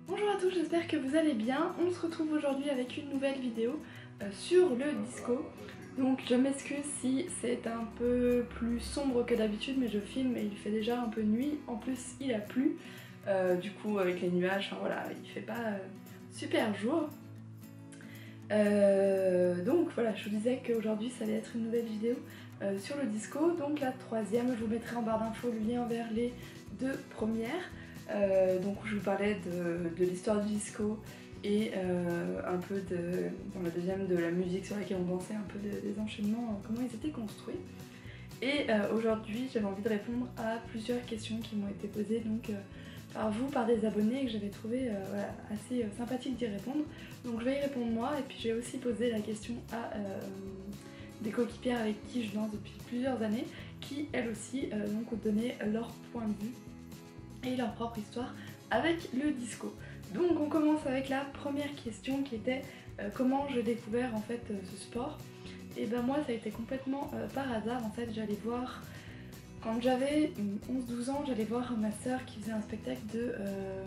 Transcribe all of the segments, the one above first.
Bonjour à tous, j'espère que vous allez bien. On se retrouve aujourd'hui avec une nouvelle vidéo sur le disco. Donc je m'excuse si c'est un peu plus sombre que d'habitude, mais je filme et il fait déjà un peu nuit. En plus il a plu, du coup avec les nuages, enfin voilà, il fait pas super jour. Donc voilà, je vous disais qu'aujourd'hui ça allait être une nouvelle vidéo sur le disco. Donc la troisième, je vous mettrai en barre d'infos le lien vers les deux premières. Donc je vous parlais de l'histoire du disco et un peu dans la deuxième de la musique sur laquelle on dansait, un peu des enchaînements, comment ils étaient construits. Et aujourd'hui j'avais envie de répondre à plusieurs questions qui m'ont été posées donc par vous, par des abonnés, et que j'avais trouvé voilà, assez sympathique d'y répondre. Donc je vais y répondre moi, et puis j'ai aussi posé la question à des coéquipières avec qui je danse depuis plusieurs années, qui elles aussi donc ont donné leur point de vue et leur propre histoire avec le disco. Donc on commence avec la première question qui était comment j'ai découvert en fait ce sport. Et ben moi ça a été complètement par hasard. En fait j'allais voir, quand j'avais 11-12 ans, j'allais voir ma sœur qui faisait un spectacle de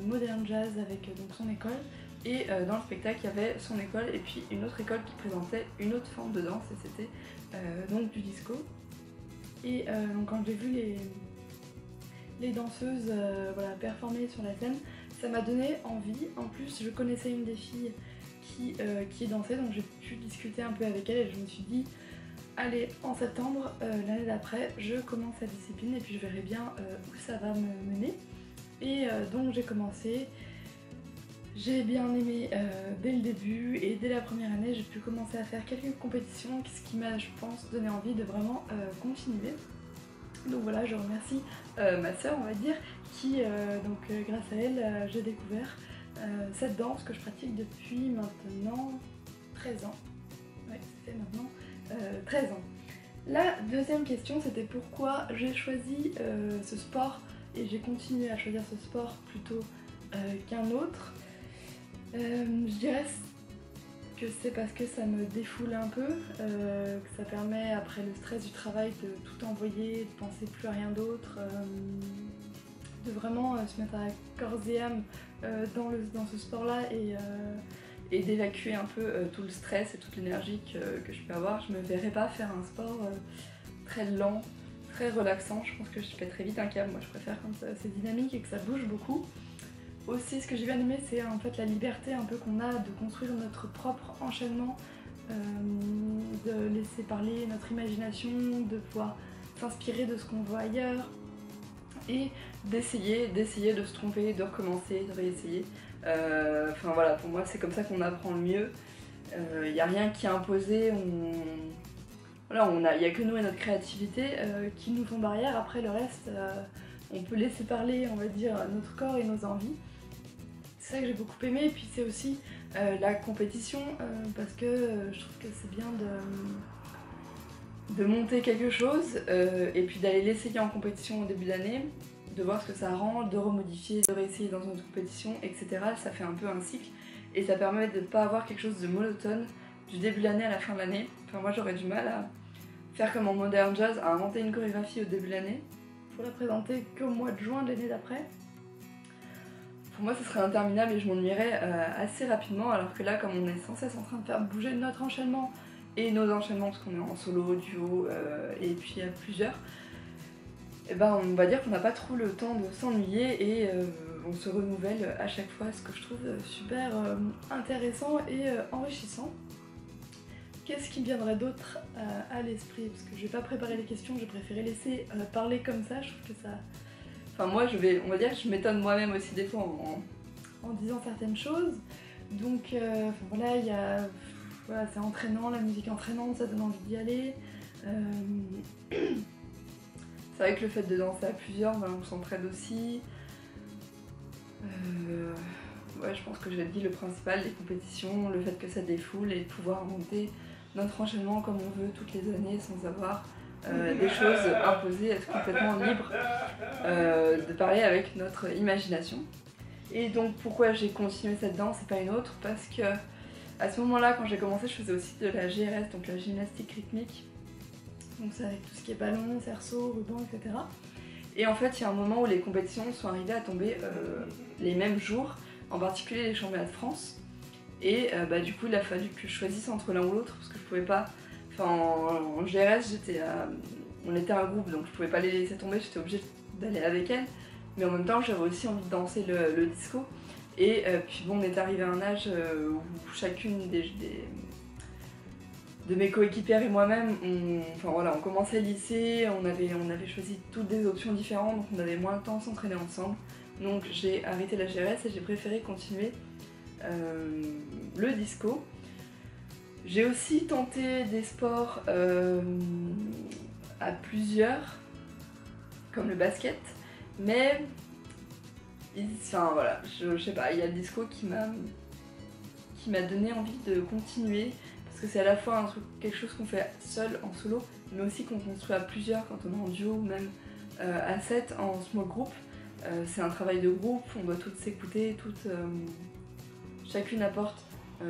modern jazz avec donc son école. Et dans le spectacle il y avait son école et puis une autre école qui présentait une autre forme de danse, et c'était donc du disco. Et donc quand j'ai vu les danseuses voilà, performer sur la scène, ça m'a donné envie. En plus je connaissais une des filles qui dansait, donc j'ai pu discuter un peu avec elle et je me suis dit allez, en septembre, l'année d'après, je commence la discipline et puis je verrai bien où ça va me mener. Et donc j'ai commencé, j'ai bien aimé dès le début, et dès la première année j'ai pu commencer à faire quelques compétitions, ce qui m'a je pense donné envie de vraiment continuer. Donc voilà, je remercie ma sœur, on va dire, qui, grâce à elle, j'ai découvert cette danse que je pratique depuis maintenant 13 ans. Ouais, ça fait maintenant 13 ans. La deuxième question, c'était pourquoi j'ai choisi ce sport, et j'ai continué à choisir ce sport plutôt qu'un autre. Je dirais que c'est parce que ça me défoule un peu, que ça permet après le stress du travail de tout envoyer, de penser plus à rien d'autre, de vraiment se mettre à corps et âme dans ce sport-là et d'évacuer un peu tout le stress et toute l'énergie que je peux avoir. Je me verrais pas faire un sport très lent, très relaxant. Je pense que je pèterais vite un câble. Moi je préfère quand c'est dynamique et que ça bouge beaucoup. Aussi, ce que j'ai bien aimé, c'est en fait la liberté un peu qu'on a de construire notre propre enchaînement, de laisser parler notre imagination, de pouvoir s'inspirer de ce qu'on voit ailleurs et d'essayer de se tromper, de recommencer, de réessayer. Enfin voilà, pour moi c'est comme ça qu'on apprend le mieux. Il n'y a rien qui est imposé, voilà, il n'y a que nous et notre créativité qui nous font barrière. Après le reste, on peut laisser parler, on va dire, notre corps et nos envies. C'est ça que j'ai beaucoup aimé, et puis c'est aussi la compétition, parce que je trouve que c'est bien de monter quelque chose et puis d'aller l'essayer en compétition au début d'année, de voir ce que ça rend, de remodifier, de réessayer dans une autre compétition, etc. Ça fait un peu un cycle et ça permet de ne pas avoir quelque chose de monotone du début de l'année à la fin de l'année. Enfin moi j'aurais du mal à faire comme en modern jazz, à inventer une chorégraphie au début de l'année pour la présenter qu'au mois de juin de l'année d'après. Pour moi ce serait interminable et je m'ennuierais assez rapidement, alors que là comme on est sans cesse en train de faire bouger notre enchaînement et nos enchaînements parce qu'on est en solo, duo et puis à plusieurs, et ben on va dire qu'on n'a pas trop le temps de s'ennuyer et on se renouvelle à chaque fois, ce que je trouve super intéressant et enrichissant. Qu'est-ce qui me viendrait d'autre à l'esprit? Parce que je vais pas préparer les questions, j'ai préféré laisser parler comme ça, je trouve que ça... Enfin moi on va dire que je m'étonne moi-même aussi des fois en disant certaines choses. Donc voilà, il y a... Voilà, c'est entraînant, la musique entraînante, ça donne envie d'y aller. C'est vrai que le fait de danser à plusieurs, ben, on s'entraide aussi. Ouais, je pense que j'ai dit le principal, les compétitions, le fait que ça défoule et de pouvoir monter notre enchaînement comme on veut toutes les années sans avoir des choses imposées, être complètement libre de parler avec notre imagination. Et donc pourquoi j'ai continué cette danse et pas une autre? Parce que à ce moment-là, quand j'ai commencé, je faisais aussi de la GRS, donc la gymnastique rythmique. Donc c'est avec tout ce qui est ballon, cerceau, ruban, etc. Et en fait, il y a un moment où les compétitions sont arrivées à tomber les mêmes jours. en particulier les championnats de France. Et du coup il a fallu que je choisisse entre l'un ou l'autre parce que je pouvais pas. Enfin en GRS on était un groupe donc je pouvais pas les laisser tomber, j'étais obligée d'aller avec elle. Mais en même temps j'avais aussi envie de danser le disco. Et puis bon on est arrivé à un âge où chacune de mes coéquipières et moi-même, on commençait le lycée, on avait choisi toutes des options différentes, donc on avait moins de temps de s'entraîner ensemble. Donc j'ai arrêté la GRS et j'ai préféré continuer le disco. J'ai aussi tenté des sports à plusieurs, comme le basket, mais je sais pas, il y a le disco qui m'a donné envie de continuer. Parce que c'est à la fois quelque chose qu'on fait seul en solo, mais aussi qu'on construit à plusieurs quand on est en duo ou même à 7 en small group. C'est un travail de groupe, on doit toutes s'écouter, chacune apporte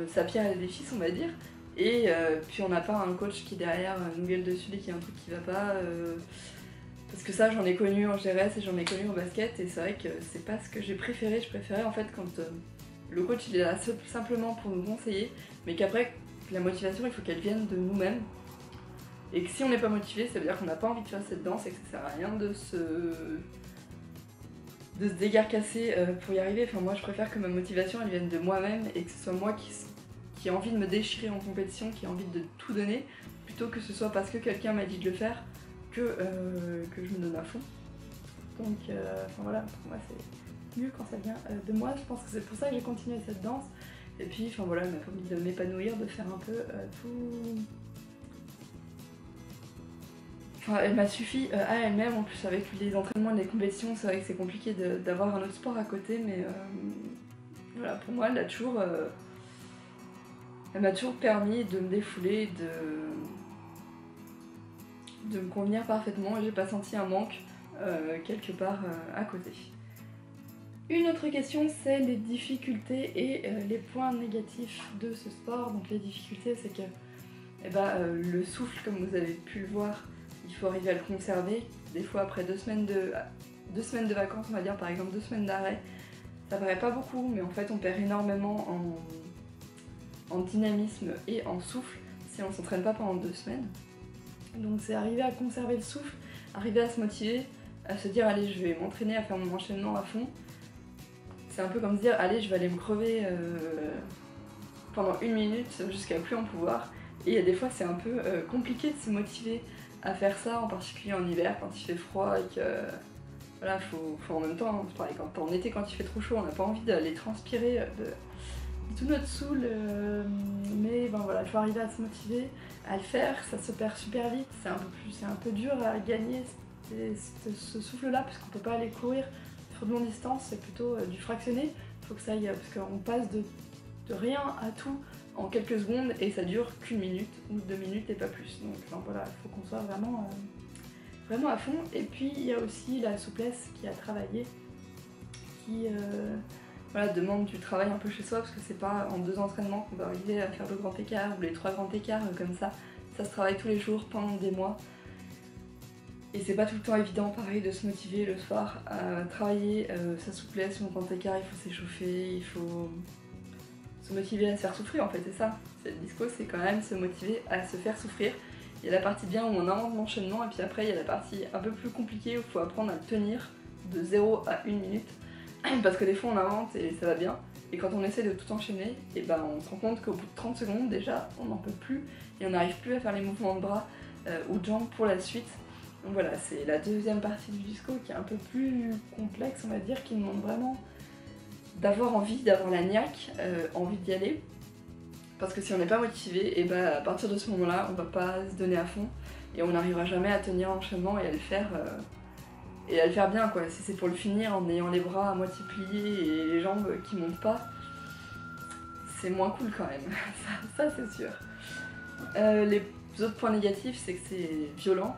sa pierre à l'édifice on va dire. Et puis on n'a pas un coach qui derrière nous gueule dessus dès qu'il y a un truc qui va pas. Parce que ça j'en ai connu en GRS et j'en ai connu en basket et c'est vrai que c'est pas ce que j'ai préféré. Je préférais en fait quand le coach il est là simplement pour nous conseiller, mais qu'après la motivation, il faut qu'elle vienne de nous-mêmes. Et que si on n'est pas motivé, ça veut dire qu'on n'a pas envie de faire cette danse et que ça sert à rien de se décarcasser pour y arriver. Enfin, moi, je préfère que ma motivation, elle vienne de moi-même et que ce soit moi qui ai envie de me déchirer en compétition, qui ai envie de tout donner, plutôt que ce soit parce que quelqu'un m'a dit de le faire que je me donne à fond. Donc, voilà, pour moi, c'est mieux quand ça vient de moi. Je pense que c'est pour ça que j'ai continué cette danse. Et puis, elle m'a permis de m'épanouir, de faire un peu tout. Enfin, elle m'a suffi à elle-même. En plus, avec les entraînements et les compétitions, c'est vrai que c'est compliqué d'avoir un autre sport à côté, mais voilà, pour moi, elle m'a toujours permis de me défouler, de me convenir parfaitement. Et j'ai pas senti un manque quelque part à côté. Une autre question, c'est les difficultés et les points négatifs de ce sport. Donc les difficultés, c'est que le souffle, comme vous avez pu le voir, il faut arriver à le conserver. Des fois, après 2 semaines de vacances, on va dire par exemple 2 semaines d'arrêt, ça paraît pas beaucoup, mais en fait on perd énormément en dynamisme et en souffle si on s'entraîne pas pendant 2 semaines. Donc c'est arriver à conserver le souffle, arriver à se motiver, à se dire allez je vais m'entraîner à faire mon enchaînement à fond. C'est un peu comme se dire allez je vais aller me crever pendant 1 minute jusqu'à plus en pouvoir. Et des fois c'est un peu compliqué de se motiver à faire ça, en particulier en hiver quand il fait froid et que voilà, faut en même temps, c'est pareil, en été quand il fait trop chaud on n'a pas envie d'aller transpirer de tout notre saoul, mais voilà, il faut arriver à se motiver, à le faire, ça se perd super vite, c'est un peu dur à gagner ce souffle-là parce qu'on peut pas aller courir sur de longue distance, c'est plutôt du fractionné, il faut que ça aille, parce qu'on passe de rien à tout en quelques secondes et ça dure qu'1 minute ou 2 minutes et pas plus. Donc voilà, il faut qu'on soit vraiment à fond. Et puis il y a aussi la souplesse qui a travaillé, qui demande du travail un peu chez soi parce que c'est pas en 2 entraînements qu'on va arriver à faire le grand écart ou les 3 grands écarts comme ça. Ça se travaille tous les jours pendant des mois. Et c'est pas tout le temps évident, pareil, de se motiver le soir à travailler sa souplesse ou grand écart, il faut s'échauffer, il faut se motiver à se faire souffrir en fait, c'est ça. Le disco, c'est quand même se motiver à se faire souffrir. Il y a la partie bien où on invente l'enchaînement et puis après il y a la partie un peu plus compliquée où il faut apprendre à tenir de 0 à 1 minute. Parce que des fois on invente et ça va bien. Et quand on essaie de tout enchaîner, et on se rend compte qu'au bout de 30 secondes déjà on n'en peut plus et on n'arrive plus à faire les mouvements de bras ou de jambes pour la suite. Donc voilà, c'est la deuxième partie du disco qui est un peu plus complexe, on va dire, qui demande vraiment d'avoir envie, d'avoir la niaque, envie d'y aller. Parce que si on n'est pas motivé, et à partir de ce moment-là, on va pas se donner à fond et on n'arrivera jamais à tenir l'enchaînement et à le faire bien quoi. Si c'est pour le finir en ayant les bras à moitié pliés et les jambes qui montent pas, c'est moins cool quand même, ça c'est sûr. Les autres points négatifs, c'est que c'est violent.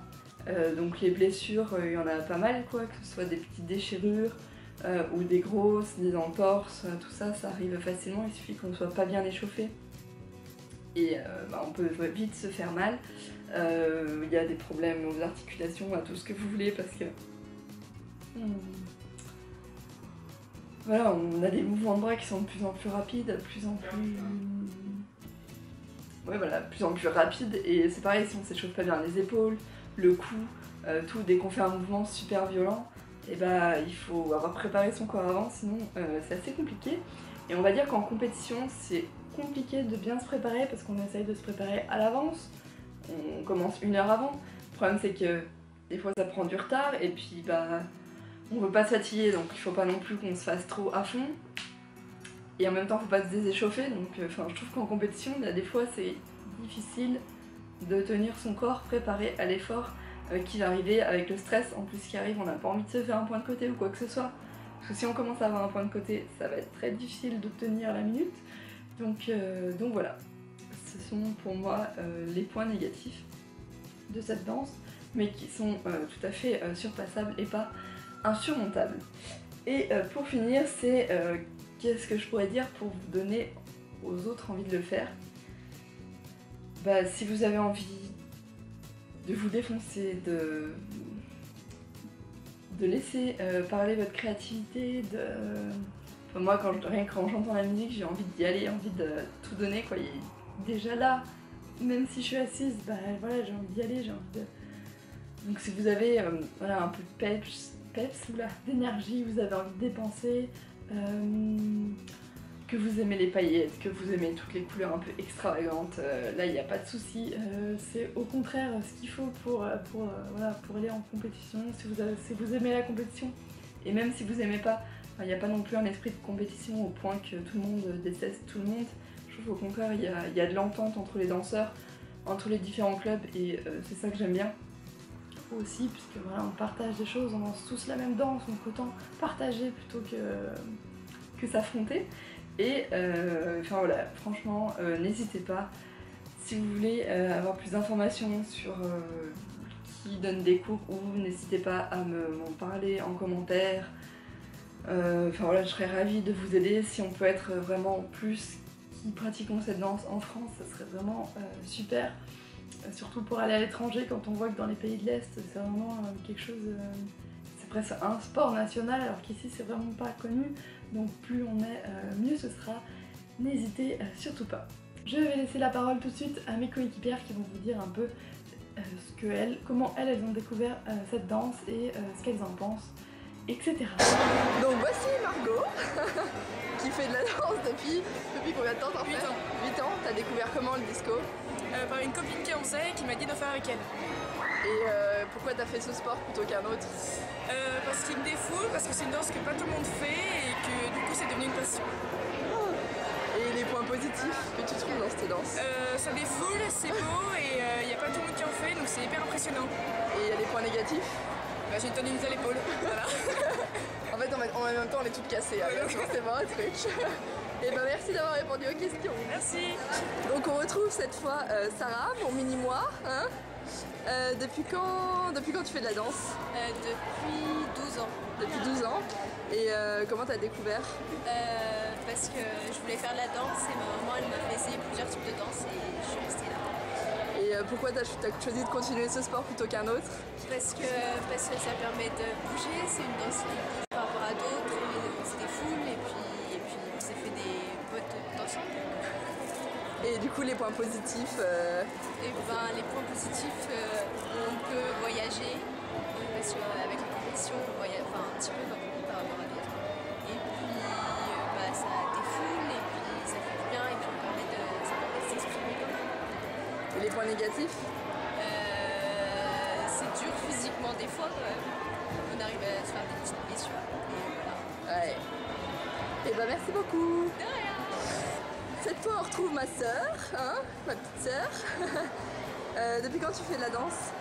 Donc les blessures, il y en a pas mal quoi, que ce soit des petites déchirures ou des grosses, des entorses, tout ça, ça arrive facilement, il suffit qu'on ne soit pas bien échauffé. Et on peut vite se faire mal. Il y a des problèmes aux articulations, à tout ce que vous voulez parce que voilà, on a des mouvements de bras qui sont de plus en plus rapides, de plus en plus... Ouais voilà, de plus en plus rapides, et c'est pareil si on s'échauffe pas bien les épaules, le cou, tout, dès qu'on fait un mouvement super violent, et bah il faut avoir préparé son corps avant, sinon c'est assez compliqué. Et on va dire qu'en compétition c'est compliqué de bien se préparer parce qu'on essaye de se préparer à l'avance, on commence 1 heure avant. Le problème c'est que des fois ça prend du retard et puis bah on veut pas se fatiguer, donc il faut pas non plus qu'on se fasse trop à fond. Et en même temps faut pas se déséchauffer, donc je trouve qu'en compétition il y a des fois c'est difficile de tenir son corps préparé à l'effort qui va arriver avec le stress en plus qui arrive, on n'a pas envie de se faire un point de côté ou quoi que ce soit. Parce que si on commence à avoir un point de côté, ça va être très difficile de tenir la minute. Donc voilà, ce sont pour moi les points négatifs de cette danse, mais qui sont tout à fait surpassables et pas insurmontables. Et pour finir, c'est qu'est-ce que je pourrais dire pour vous donner aux autres envie de le faire. Bah, si vous avez envie de vous défoncer, de laisser parler votre créativité, enfin, moi rien qu'en j'entends la musique j'ai envie d'y aller, envie de tout donner quoi. Déjà là, même si je suis assise, bah voilà, j'ai envie d'y aller, j'ai envie de... Donc si vous avez voilà, un peu de peps d'énergie, vous avez envie de dépenser, que vous aimez les paillettes, que vous aimez toutes les couleurs un peu extravagantes, là il n'y a pas de souci, c'est au contraire ce qu'il faut pour aller en compétition, si vous aimez la compétition, et même si vous aimez pas, il n'y a pas non plus un esprit de compétition au point que tout le monde déteste tout le monde. Je trouve qu'au contraire il y a de l'entente entre les danseurs, entre les différents clubs, et c'est ça que j'aime bien aussi, puisque voilà, on partage des choses, on danse tous la même danse, donc autant partager plutôt que s'affronter. Et enfin voilà, franchement, n'hésitez pas, si vous voulez avoir plus d'informations sur qui donne des cours ou, n'hésitez pas à m'en parler en commentaire. Enfin voilà, je serais ravie de vous aider. Si on peut être vraiment plus qui pratiquons cette danse en France, ça serait vraiment super. Surtout pour aller à l'étranger, quand on voit que dans les pays de l'Est, c'est vraiment quelque chose... c'est presque un sport national, alors qu'ici c'est vraiment pas connu. Donc plus on est, mieux ce sera. N'hésitez surtout pas. Je vais laisser la parole tout de suite à mes coéquipières qui vont vous dire un peu comment elles ont découvert cette danse et ce qu'elles en pensent, etc. Donc voici Margot qui fait de la danse depuis combien de temps t'en fais? 8 ans. 8 ans. T'as découvert comment le disco? Par une copine qui en faisait et qui m'a dit de faire avec elle. Et pourquoi t'as fait ce sport plutôt qu'un autre? Parce qu'il me défoule, parce que c'est une danse que pas tout le monde fait et que du coup c'est devenu une passion. Et les points positifs que tu trouves dans cette danse? Ça défoule, c'est beau et il n'y a pas tout le monde qui en fait, donc c'est hyper impressionnant. Et il y a des points négatifs? Bah, j'ai une tendinite à l'épaule, voilà. En fait en même temps on est toutes cassées, hein, c'est forcément un truc. Et bah merci d'avoir répondu aux questions. Merci. Donc on retrouve cette fois Sarah, mon mini-moi. Hein, depuis quand tu fais de la danse? Depuis 12 ans. Depuis 12 ans. Et comment t'as découvert? Parce que je voulais faire de la danse et ma maman elle m'a fait essayer plusieurs types de danse et je suis restée là. Et pourquoi t'as choisi de continuer ce sport plutôt qu'un autre? Parce que ça permet de bouger, c'est une danse qui bouge par rapport à d'autres, c'est des foules et puis on s'est fait des potes d'ensemble. Et du coup les points positifs Et ben les points positifs, on peut voyager, parce qu'avec la compétition on voyage un petit peu par rapport à d'autres. Et puis ça défoule et puis ça fait du bien et puis ça permet de s'exprimer quand même. Et les points négatifs? C'est dur physiquement des fois quand même. On arrive à se faire des petites blessures. Et voilà. Ouais. Et bah merci beaucoup. De rien. Cette fois on retrouve ma soeur, hein, ma petite soeur. Depuis quand tu fais de la danse?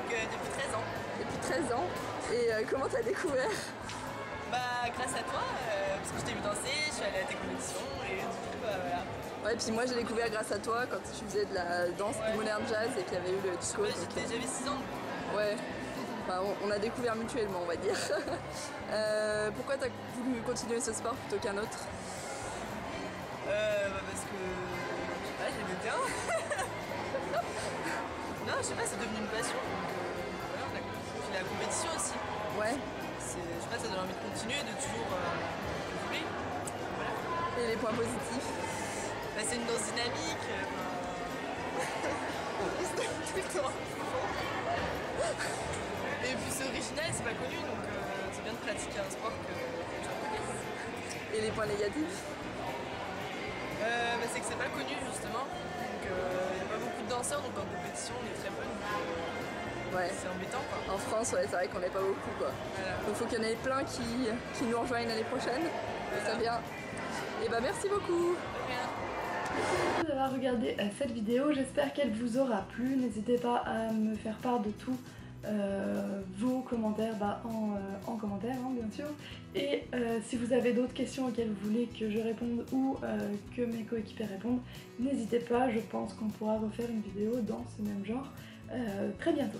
Depuis 13 ans. Depuis 13 ans. Et comment t'as découvert? Bah grâce à toi, parce que je t'ai vu danser, je suis allée à tes compétitions et du coup bah voilà. Ouais, puis moi j'ai découvert grâce à toi quand tu faisais de la danse du modern jazz et qu'il y avait eu le disco. Ouais, j'avais 6 ans. Ouais, enfin, on a découvert mutuellement on va dire. Pourquoi t'as voulu continuer ce sport plutôt qu'un autre? Parce que, je sais pas, j'aimais bien. Non, je sais pas, c'est devenu une passion. Donc, voilà, puis la compétition aussi. Ouais. Je sais pas, ça donne envie de continuer, de toujours évoluer. Et les points positifs? Bah, c'est une danse dynamique. On se donne tout le temps. Et puis c'est original, c'est pas connu, donc c'est bien de pratiquer un sport que les gens connaissent. Et les points négatifs? C'est que c'est pas connu justement, donc il n'y a pas beaucoup de danseurs, donc en compétition on est très peu, donc Ouais. c'est embêtant quoi. En France, ouais, c'est vrai qu'on n'est pas beaucoup, quoi. Voilà. Donc faut qu'il y en ait plein qui nous rejoignent l'année prochaine. C'est bien. Et bah merci beaucoup. Rien. Merci d'avoir regardé cette vidéo, j'espère qu'elle vous aura plu. N'hésitez pas à me faire part de tous vos commentaires en commentaire, hein, bien sûr. Et si vous avez d'autres questions auxquelles vous voulez que je réponde ou que mes coéquipiers répondent, n'hésitez pas, je pense qu'on pourra refaire une vidéo dans ce même genre très bientôt.